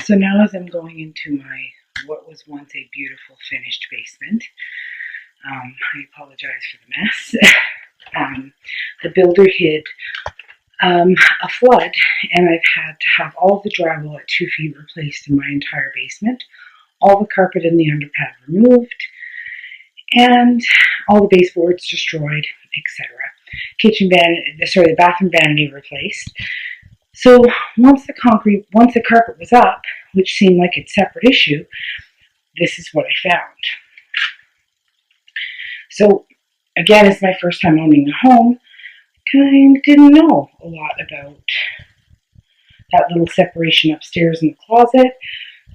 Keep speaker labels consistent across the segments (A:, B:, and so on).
A: So now as I'm going into my, what was once a beautiful finished basement, I apologize for the mess. The builder hid a flood, and I've had to have all the drywall at 2 feet replaced in my entire basement, all the carpet in the underpad removed, and all the baseboards destroyed, etc. The bathroom vanity replaced. So once the carpet was up, which seemed like a separate issue, this is what I found. So again, it's my first time owning a home. Kind of didn't know a lot about that little separation upstairs in the closet.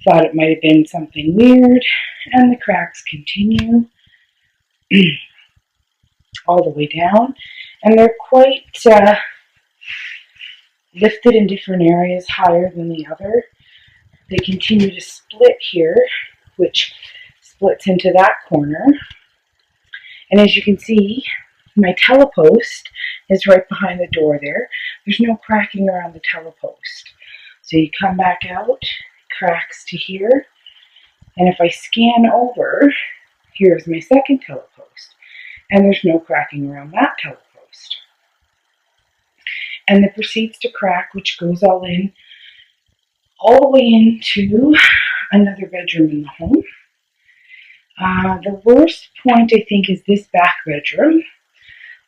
A: Thought it might have been something weird, and the cracks continue all the way down, and they're quite lifted in different areas higher than the other. They continue to split here, which splits into that corner. And as you can see, my telepost is right behind the door there. There's no cracking around the telepost. So you come back out, cracks to here, and if I scan over, here's my second telepost, and there's no cracking around that telepost. And it proceeds to crack, which goes all the way into another bedroom in the home. The worst point, I think, is this back bedroom.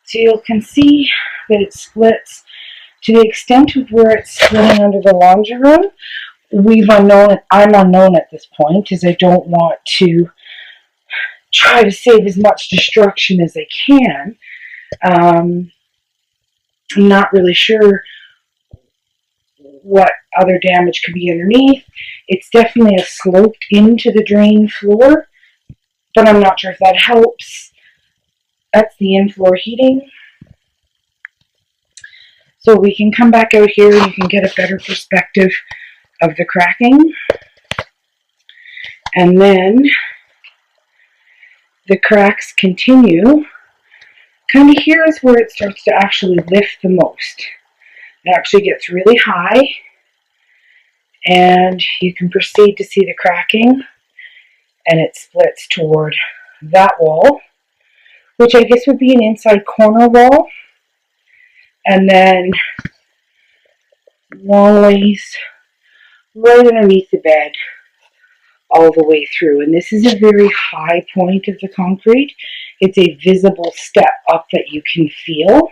A: So you can see that it splits to the extent of where it's splitting under the laundry room. I'm unknown at this point, as I don't want to try to save as much destruction as I can. I'm not really sure what other damage could be underneath. It's definitely a sloped into the drain floor, but I'm not sure if that helps. That's the in-floor heating. So we can come back out here and you can get a better perspective of the cracking. And then the cracks continue. Kind of here is where it starts to actually lift the most. It actually gets really high, and you can proceed to see the cracking, and it splits toward that wall, which I guess would be an inside corner wall, and then long ways right underneath the bed all the way through. And this is a very high point of the concrete. It's a visible step up that you can feel.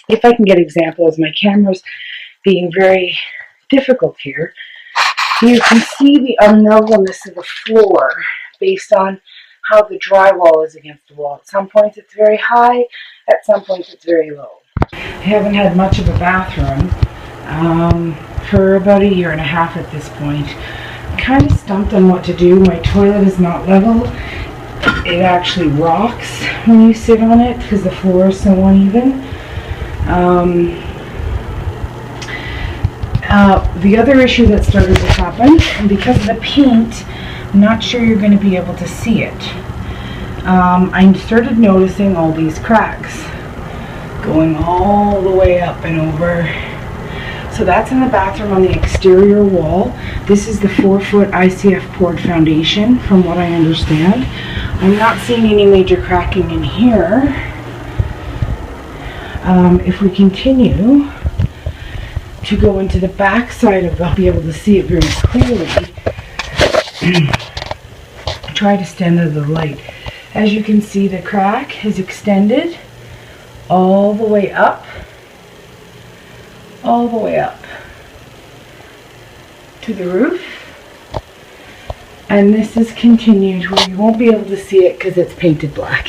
A: If I can get examples, my camera's being very difficult here. You can see the uneveness of the floor based on how the drywall is against the wall. At some points it's very high, at some points it's very low. I haven't had much of a bathroom for about 1.5 years at this point. I'm kind of stumped on what to do. My toilet is not level. It actually rocks when you sit on it because the floor is so uneven. The other issue that started to happen, and because of the paint, I'm not sure you're going to be able to see it. I started noticing all these cracks going all the way up and over. So that's in the bathroom on the exterior wall. This is the 4-foot ICF poured foundation, from what I understand. I'm not seeing any major cracking in here. If we continue to go into the back side of it, I'll be able to see it very clearly. Try to stand under the light. As you can see, the crack has extended all the way up to the roof, and this is continued where you won't be able to see it because it's painted black.